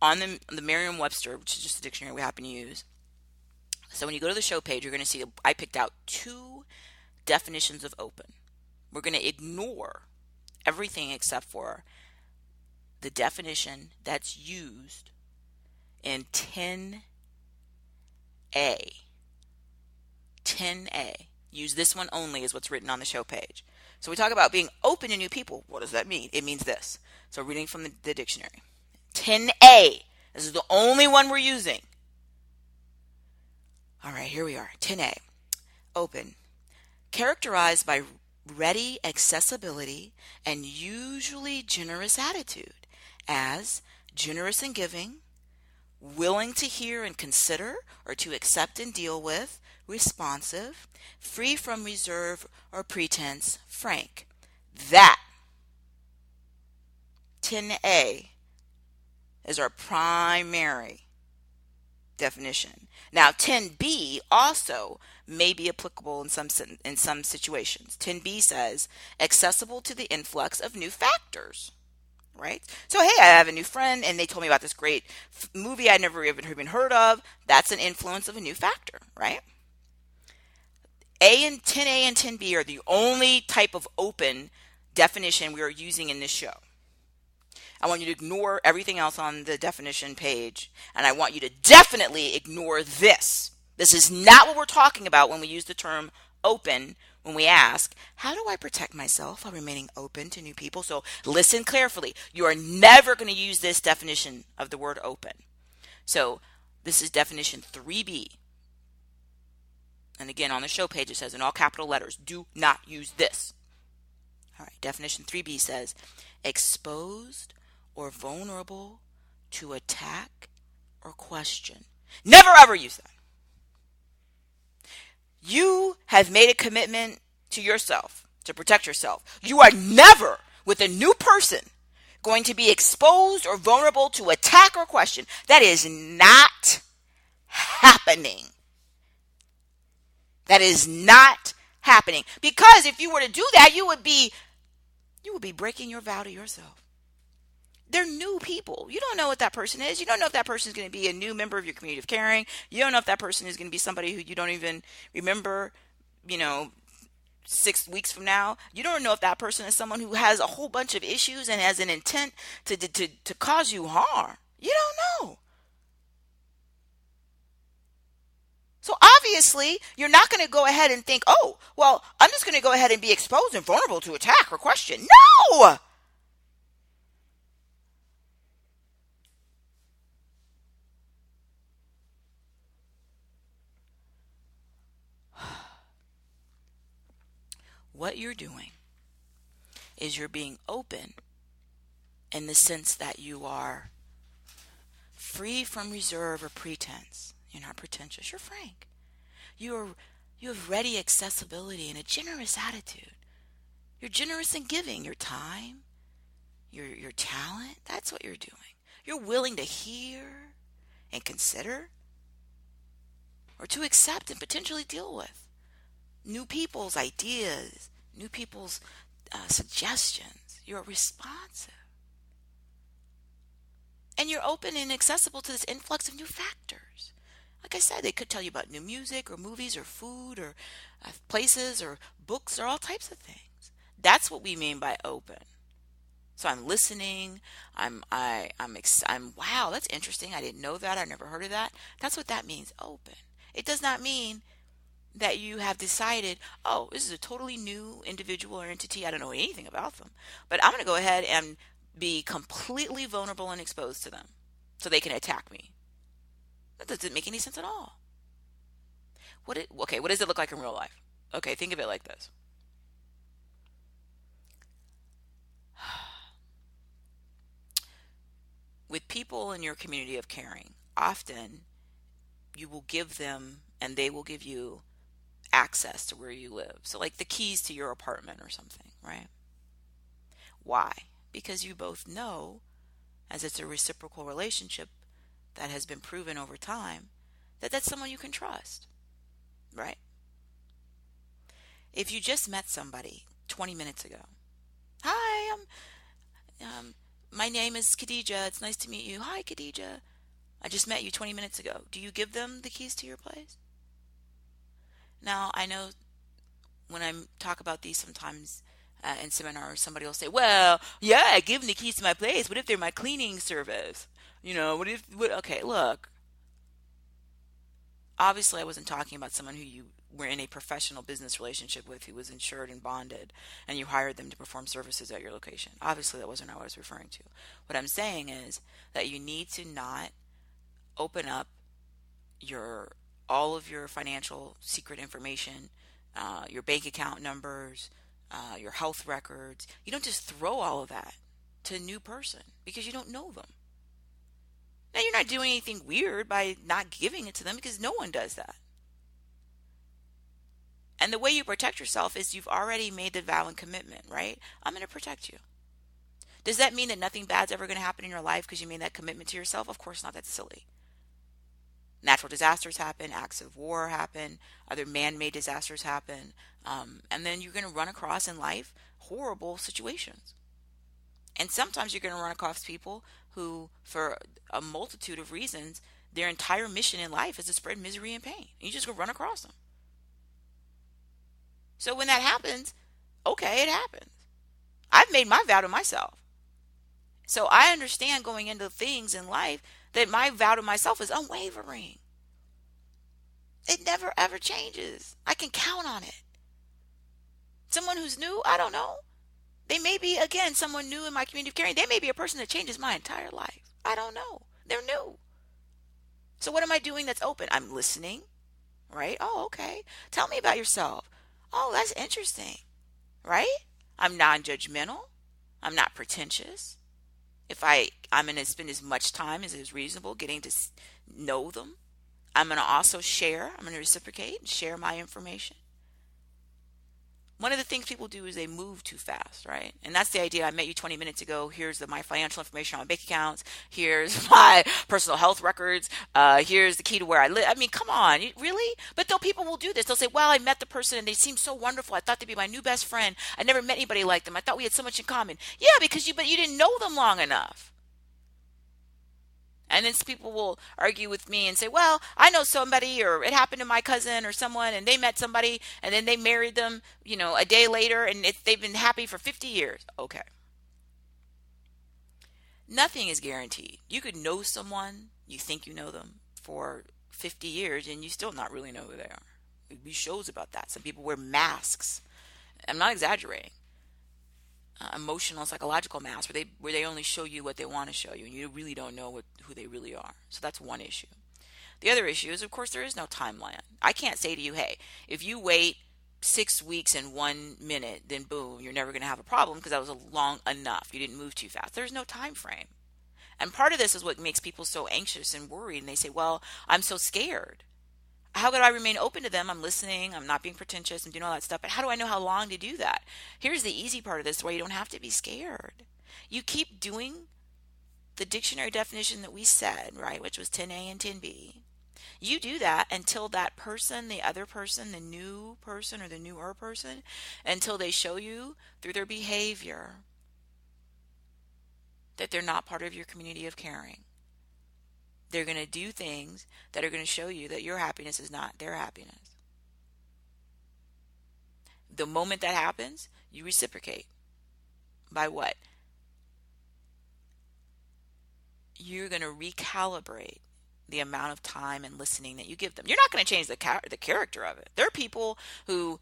On the Merriam-Webster, which is just a dictionary we happen to use. So when you go to the show page, you're going to see I picked out 2 definitions of open. We're going to ignore everything except for the definition that's used in 10A. 10A. Use this one only is what's written on the show page. So we talk about being open to new people. What does that mean? It means this. So reading from the dictionary. 10A. This is the only one we're using. All right, here we are. 10A. Open. Characterized by ready accessibility and usually generous attitude, as generous in giving, willing to hear and consider or to accept and deal with, responsive, free from reserve or pretense, frank. That 10A is our primary definition. Now 10B also may be applicable in some situations. 10B says accessible to the influx of new factors. Right? So, hey, I have a new friend and they told me about this great movie I'd never even heard of. That's an influence of a new factor, right? 10A and 10B are the only type of open definition we are using in this show. I want you to ignore everything else on the definition page, and I want you to definitely ignore this. This is not what we're talking about when we use the term open. When we ask, how do I protect myself while remaining open to new people? So listen carefully. You are never going to use this definition of the word open. So this is definition 3B. And again, on the show page, it says in all capital letters, do not use this. All right, definition 3B says, exposed or vulnerable to attack or question. Never ever use that. You have made a commitment to yourself to protect yourself. You are never, with a new person, going to be exposed or vulnerable to attack or question. That is not happening. That is not happening. Because if you were to do that, you would be breaking your vow to yourself. They're new people. You don't know what that person is. You don't know if that person is going to be a new member of your community of caring. You don't know if that person is going to be somebody who you don't even remember, you know, 6 weeks from now. You don't know if that person is someone who has a whole bunch of issues and has an intent to cause you harm. You don't know. So obviously, you're not going to go ahead and think, oh, well, I'm just going to go ahead and be exposed and vulnerable to attack or question. No! What you're doing is you're being open in the sense that you are free from reserve or pretense. You're not pretentious. You're frank. You have ready accessibility and a generous attitude. You're generous in giving your time, your talent. That's what you're doing. You're willing to hear and consider, or to accept and potentially deal with new people's ideas, new people's suggestions. You're responsive. And you're open and accessible to this influx of new factors. Like I said, they could tell you about new music or movies or food or places or books or all types of things. That's what we mean by open. So I'm listening. I'm wow, that's interesting. I didn't know that. I never heard of that. That's what that means, open. It does not mean that you have decided, oh, this is a totally new individual or entity. I don't know anything about them. But I'm going to go ahead and be completely vulnerable and exposed to them so they can attack me. That doesn't make any sense at all. What does it look like in real life? Okay, think of it like this. With people in your community of caring, often you will give them and they will give you access to where you live. So like the keys to your apartment or something, right? Why? Because you both know, as it's a reciprocal relationship that has been proven over time, that that's someone you can trust, right? If you just met somebody 20 minutes ago, hi, my name is Khadija. It's nice to meet you. Hi, Khadija. I just met you 20 minutes ago. Do you give them the keys to your place? Now, I know when I talk about these sometimes in seminars, somebody will say, well, yeah, I give them the keys to my place. What if they're my cleaning service? Okay, look. Obviously, I wasn't talking about someone who you were in a professional business relationship with who was insured and bonded, and you hired them to perform services at your location. Obviously, that wasn't what I was referring to. What I'm saying is that you need to not open up all of your financial secret information, your bank account numbers, your health records. You don't just throw all of that to a new person because you don't know them. Now, you're not doing anything weird by not giving it to them because no one does that. And the way you protect yourself is you've already made the vow and commitment, right? I'm going to protect you. Does that mean that nothing bad's ever going to happen in your life because you made that commitment to yourself? Of course not. That's silly. Natural disasters happen, acts of war happen, other man-made disasters happen, and then you're going to run across in life horrible situations. And sometimes you're going to run across people who, for a multitude of reasons, their entire mission in life is to spread misery and pain. And you just go run across them. So when that happens, okay, it happens. I've made my vow to myself. So I understand going into things in life that my vow to myself is unwavering. It never ever changes. I can count on it. Someone who's new, I don't know. They may be, again, someone new in my community of caring. They may be a person that changes my entire life. I don't know. They're new. So what am I doing that's open? I'm listening, right? Oh, okay. Tell me about yourself. Oh, that's interesting, right? I'm non-judgmental. I'm not pretentious. If I'm going to spend as much time as is reasonable getting to know them, I'm going to also share. I'm going to reciprocate and share my information. One of the things people do is they move too fast, right? And that's the idea. I met you 20 minutes ago. Here's my financial information on my bank accounts. Here's my personal health records. Here's the key to where I live. I mean, come on, really? But though people will do this, they'll say, well, I met the person and they seem so wonderful. I thought they'd be my new best friend. I never met anybody like them. I thought we had so much in common. Yeah, but you didn't know them long enough. And then people will argue with me and say, well, I know somebody, or it happened to my cousin or someone, and they met somebody, and then they married them, a day later, and they've been happy for 50 years. Okay. Nothing is guaranteed. You could know someone, you think you know them for 50 years, and you still not really know who they are. There'd be shows about that. Some people wear masks. I'm not exaggerating. Emotional, psychological masks where they only show you what they want to show you, and you really don't know who they really are. So that's one issue. The other issue is, of course, there is no timeline. I can't say to you, hey, if you wait 6 weeks and 1 minute, then boom, you're never going to have a problem because that was long enough. You didn't move too fast. There's no time frame. And part of this is what makes people so anxious and worried. And they say, well, I'm so scared. How could I remain open to them? I'm listening. I'm not being pretentious. I'm doing all that stuff. But how do I know how long to do that? Here's the easy part of this where you don't have to be scared. You keep doing the dictionary definition that we said, right, which was 10A and 10B. You do that until that person, the other person, the new person or the newer person, until they show you through their behavior that they're not part of your community of caring. They're going to do things that are going to show you that your happiness is not their happiness. The moment that happens, you reciprocate. By what? You're going to recalibrate the amount of time and listening that you give them. You're not going to change the character of it. There are people who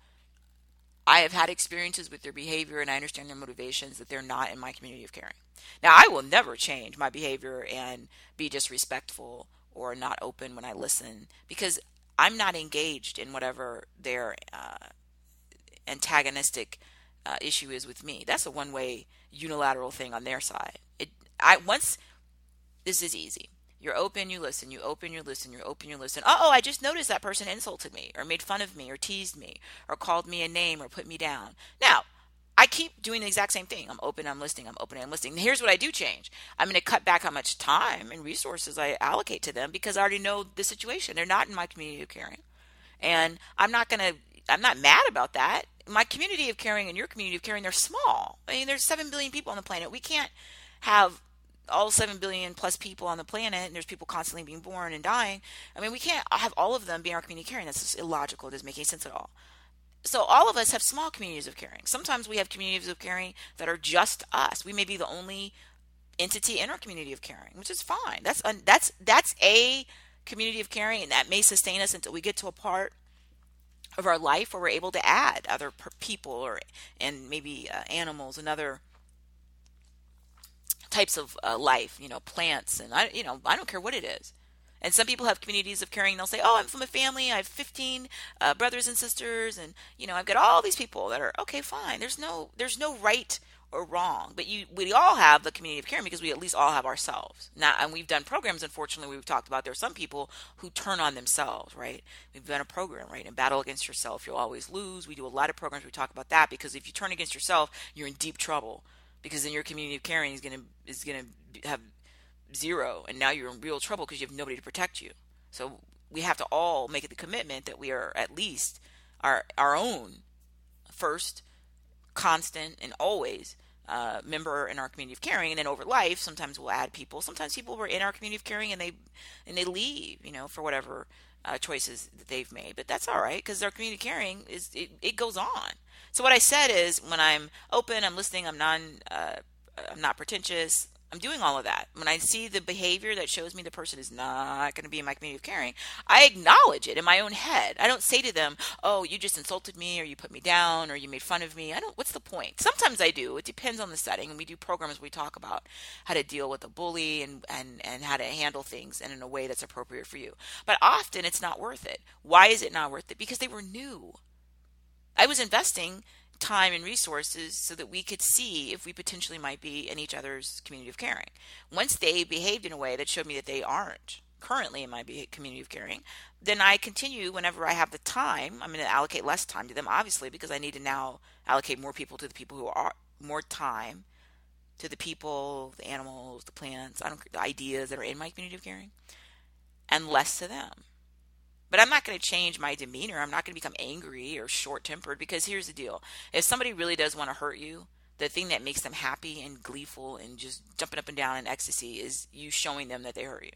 I have had experiences with their behavior and I understand their motivations that they're not in my community of caring. Now, I will never change my behavior and be disrespectful or not open when I listen because I'm not engaged in whatever their antagonistic issue is with me. That's a one-way unilateral thing on their side. This is easy. You're open, you listen, you open, you listen, you're open, you listen. I just noticed that person insulted me or made fun of me or teased me or called me a name or put me down. Now, I keep doing the exact same thing. I'm open, I'm listening, I'm open, I'm listening. Here's what I do change. I'm going to cut back how much time and resources I allocate to them because I already know the situation. They're not in my community of caring. And I'm not mad about that. My community of caring and your community of caring, they're small. I mean, there's 7 billion people on the planet. We can't have all 7 billion plus people on the planet, and there's people constantly being born and dying. I mean, we can't have all of them be in our community of caring. That's just illogical. It doesn't make any sense at all. So all of us have small communities of caring. Sometimes we have communities of caring that are just us. We may be the only entity in our community of caring, which is fine. That's a community of caring, and that may sustain us until we get to a part of our life where we're able to add other people and maybe animals and other types of life, plants, and I don't care what it is. And some people have communities of caring. They'll say, I'm from a family. I have 15 brothers and sisters, and I've got all these people that are okay. Fine. There's no right or wrong, but we all have the community of caring because we at least all have ourselves. Now, and we've done programs. Unfortunately, we've talked about there are some people who turn on themselves. Right? We've done a program, right? In Battle Against Yourself, you'll always lose. We do a lot of programs. We talk about that because if you turn against yourself, you're in deep trouble. Because then your community of caring is gonna have zero, and now you're in real trouble because you have nobody to protect you. So we have to all make it the commitment that we are at least our own first, constant, and always member in our community of caring. And then over life, sometimes we'll add people. Sometimes people were in our community of caring and they leave, for whatever choices that they've made. But that's all right because our community of caring it goes on. So what I said is when I'm open, I'm listening, I'm not pretentious, I'm doing all of that. When I see the behavior that shows me the person is not going to be in my community of caring, I acknowledge it in my own head. I don't say to them, you just insulted me or you put me down or you made fun of me. What's the point? Sometimes I do. It depends on the setting. And we do programs where we talk about how to deal with a bully and how to handle things in a way that's appropriate for you. But often it's not worth it. Why is it not worth it? Because they were new. I was investing time and resources so that we could see if we potentially might be in each other's community of caring. Once they behaved in a way that showed me that they aren't, currently in my community of caring, then I continue whenever I have the time. I'm going to allocate less time to them, obviously, because I need to now allocate more people to the people who are more time to the people, the animals, the plants, the ideas that are in my community of caring, and less to them. But I'm not going to change my demeanor. I'm not going to become angry or short-tempered, because here's the deal. If somebody really does want to hurt you, the thing that makes them happy and gleeful and just jumping up and down in ecstasy is you showing them that they hurt you.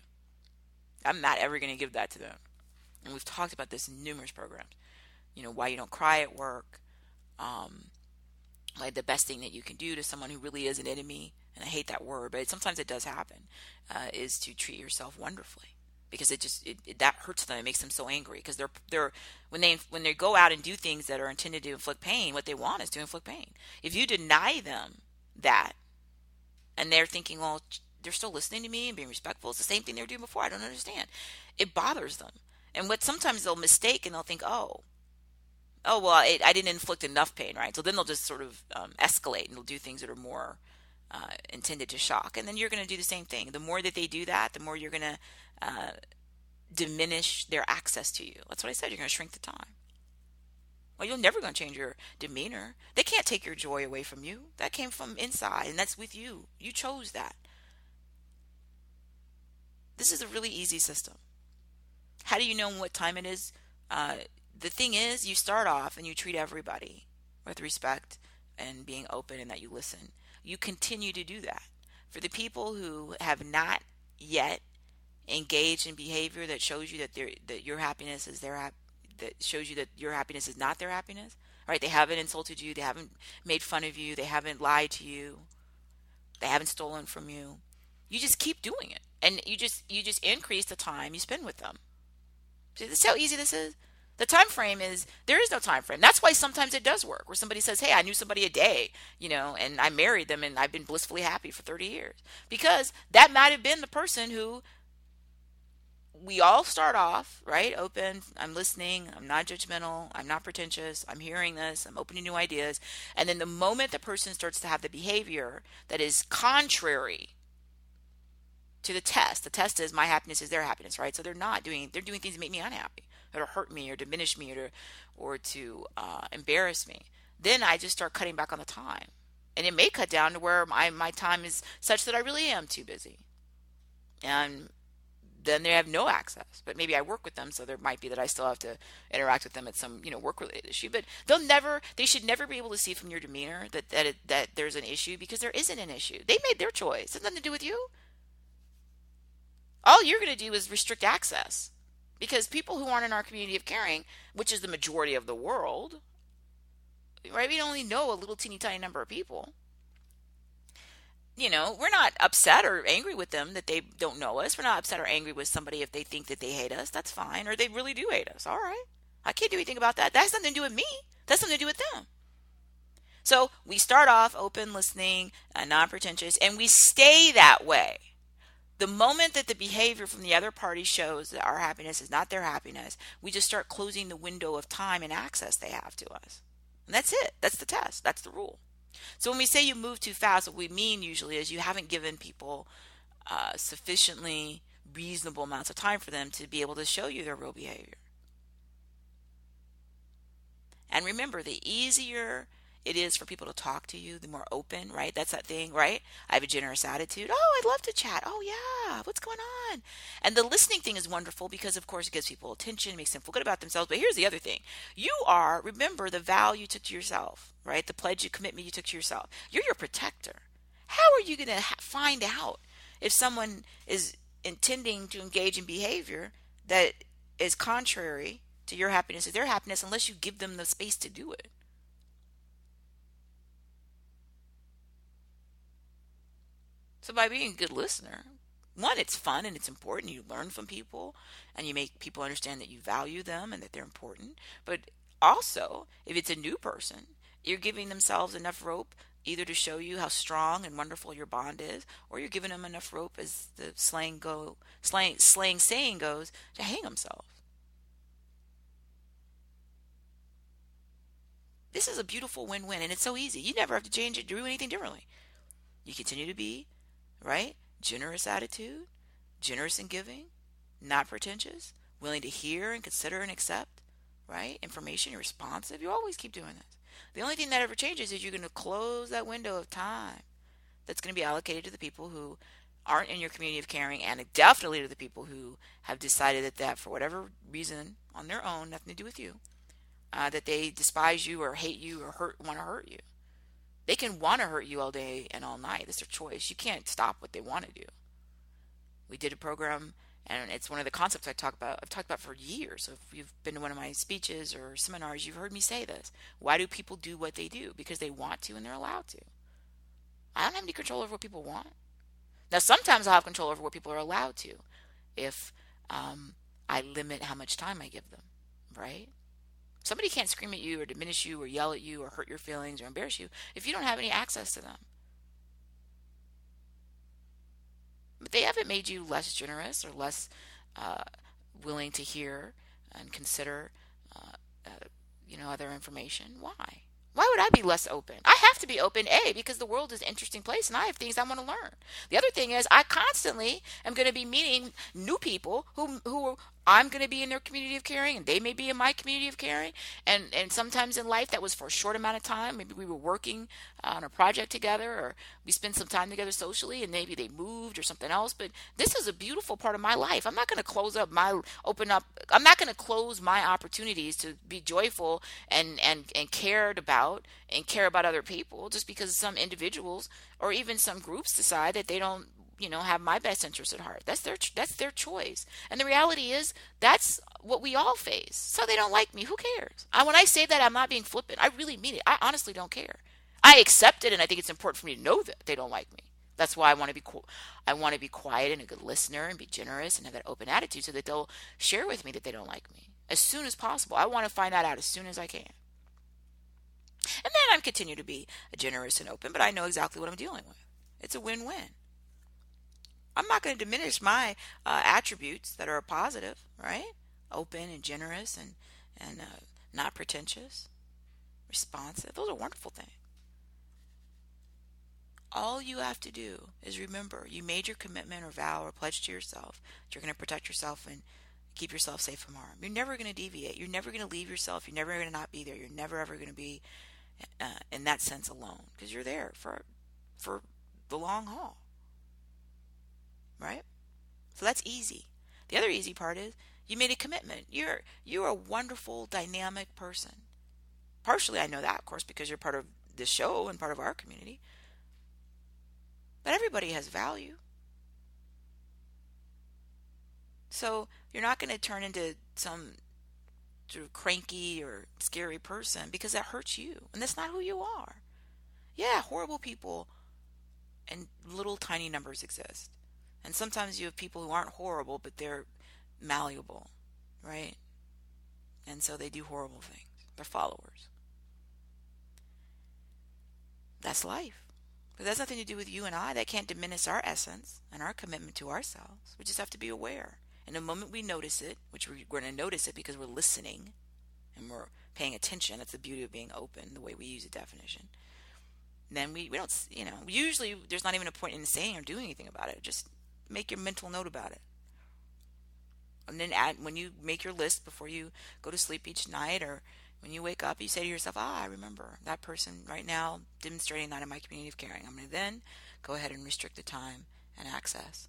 I'm not ever going to give that to them. And we've talked about this in numerous programs. Why you don't cry at work. Like the best thing that you can do to someone who really is an enemy, and I hate that word, but sometimes it does happen, is to treat yourself wonderfully. Because that hurts them. It makes them so angry, because they're when they go out and do things that are intended to inflict pain, what they want is to inflict pain. If you deny them that, and they're thinking, well, they're still listening to me and being respectful, it's the same thing they were doing before. I don't understand. It bothers them, and what sometimes they'll mistake, and they'll think, oh well, I didn't inflict enough pain, right? So then they'll just sort of escalate, and they'll do things that are more intended to shock, and then you're going to do the same thing. The more that they do that, the more you're going to diminish their access to you. That's what I said. You're going to shrink the time. Well, you're never going to change your demeanor. They can't take your joy away from you. That came from inside, and that's with you. You chose that. This is a really easy system. How do you know what time it is? The thing is, you start off and you treat everybody with respect and being open, and that you listen. You continue to do that. For the people who have not yet engaged in behavior that shows you that your happiness is that shows you that your happiness is not their happiness, right? They haven't insulted you, they haven't made fun of you, they haven't lied to you, they haven't stolen from you. You just keep doing it, and you just increase the time you spend with them. See, this is how easy this is. The time frame is, there is no time frame. That's why sometimes it does work, where somebody says, hey, I knew somebody a day, and I married them, and I've been blissfully happy for 30 years. Because that might have been the person who, we all start off, right? Open, I'm listening, I'm not judgmental, I'm not pretentious, I'm hearing this, I'm open to new ideas. And then the moment the person starts to have the behavior that is contrary to the test is my happiness is their happiness, right? So they're doing things that make me unhappy, or to hurt me, or diminish me, or to embarrass me. Then I just start cutting back on the time. And it may cut down to where my time is such that I really am too busy. And then they have no access. But maybe I work with them, so there might be that I still have to interact with them at some work-related issue. But they should never be able to see from your demeanor that there's an issue, because there isn't an issue. They made their choice. It has nothing to do with you. All you're going to do is restrict access, because people who aren't in our community of caring, which is the majority of the world, right? We only know a little teeny tiny number of people. We're not upset or angry with them that they don't know us. We're not upset or angry with somebody if they think that they hate us. That's fine. Or they really do hate us. All right. I can't do anything about that. That has nothing to do with me. That's something to do with them. So we start off open, listening, non-pretentious, and we stay that way. The moment that the behavior from the other party shows that our happiness is not their happiness, we just start closing the window of time and access they have to us. And that's it. That's the test. That's the rule. So when we say you move too fast, what we mean usually is you haven't given people sufficiently reasonable amounts of time for them to be able to show you their real behavior. And remember, the easier it is for people to talk to you, the more open, right? That's that thing, right? I have a generous attitude. Oh, I'd love to chat. Oh, yeah. What's going on? And the listening thing is wonderful, because, of course, it gives people attention, makes them feel good about themselves. But here's the other thing. Remember the vow you took to yourself, right? The pledge, commitment you took to yourself. You're your protector. How are you going to find out if someone is intending to engage in behavior that is contrary to your happiness or their happiness, unless you give them the space to do it? So by being a good listener, one, it's fun and it's important. You learn from people, and you make people understand that you value them and that they're important. But also, if it's a new person, you're giving themselves enough rope either to show you how strong and wonderful your bond is, or you're giving them enough rope, as the slang saying goes, to hang themselves. This is a beautiful win-win, and it's so easy. You never have to change it, do anything differently. You continue to be, right? Generous attitude, generous in giving, not pretentious, willing to hear and consider and accept, right? Information, responsive. You always keep doing this. The only thing that ever changes is you're going to close that window of time that's going to be allocated to the people who aren't in your community of caring, and definitely to the people who have decided that for whatever reason on their own, nothing to do with you, that they despise you or hate you or want to hurt you. They can want to hurt you all day and all night. That's their choice. You can't stop what they want to do. We did a program, and it's one of the concepts I've talked about for years. So if you've been to one of my speeches or seminars, you've heard me say this. Why do people do what they do? Because they want to and they're allowed to. I don't have any control over what people want. Now, sometimes I'll have control over what people are allowed to if I limit how much time I give them, right? Somebody can't scream at you or diminish you or yell at you or hurt your feelings or embarrass you if you don't have any access to them. But they haven't made you less generous or less willing to hear and consider, other information. Why? Why would I be less open? I have to be open, A, because the world is an interesting place and I have things I want to learn. The other thing is I constantly am going to be meeting new people who I'm going to be in their community of caring and they may be in my community of caring. And sometimes in life that was for a short amount of time. Maybe we were working on a project together or we spent some time together socially and maybe they moved or something else. But this is a beautiful part of my life. I'm not going to I'm not going to close my opportunities to be joyful and cared about and care about other people just because some individuals or even some groups decide that they don't have my best interest at heart. That's their choice. And the reality is that's what we all face. So they don't like me. Who cares? When I say that, I'm not being flippant. I really mean it. I honestly don't care. I accept it, and I think it's important for me to know that they don't like me. That's why I want to be quiet and a good listener and be generous and have that open attitude so that they'll share with me that they don't like me as soon as possible. I want to find that out as soon as I can. And then I'm continue to be generous and open, but I know exactly what I'm dealing with. It's a win-win. I'm not going to diminish my attributes that are positive, right? Open and generous and not pretentious, responsive. Those are wonderful things. All you have to do is remember you made your commitment or vow or pledge to yourself that you're going to protect yourself and keep yourself safe from harm. You're never going to deviate. You're never going to leave yourself. You're never going to not be there. You're never ever going to be in that sense alone because you're there for the long haul. Right? So that's easy. The other easy part is you made a commitment. You're a wonderful, dynamic person. Partially, I know that, of course, because you're part of this show and part of our community. But everybody has value. So you're not going to turn into some sort of cranky or scary person because that hurts you. And that's not who you are. Yeah, horrible people and little tiny numbers exist. And sometimes you have people who aren't horrible, but they're malleable, right? And so they do horrible things. They're followers. That's life. But that's nothing to do with you and I. That can't diminish our essence and our commitment to ourselves. We just have to be aware. And the moment we notice it, which we're going to notice it because we're listening and we're paying attention. That's the beauty of being open, the way we use a definition. Then we don't, usually there's not even a point in saying or doing anything about it. Just make your mental note about it. And then when you make your list before you go to sleep each night or when you wake up, you say to yourself, I remember that person right now demonstrating that in my community of caring. I'm going to then go ahead and restrict the time and access.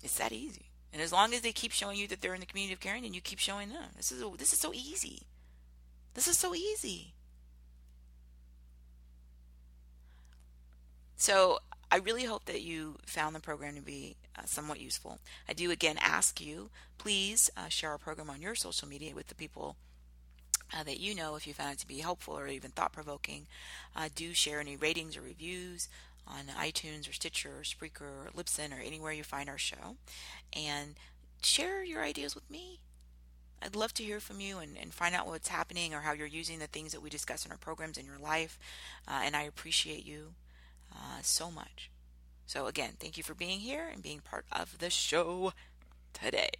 It's that easy. And as long as they keep showing you that they're in the community of caring, then you keep showing them. This is so easy. This is so easy. So I really hope that you found the program to be somewhat useful. I do again ask you, please share our program on your social media with the people that you know if you found it to be helpful or even thought-provoking. Do share any ratings or reviews on iTunes or Stitcher or Spreaker or Libsyn or anywhere you find our show. And share your ideas with me. I'd love to hear from you and find out what's happening or how you're using the things that we discuss in our programs in your life. And I appreciate you so much. So again, thank you for being here and being part of the show today.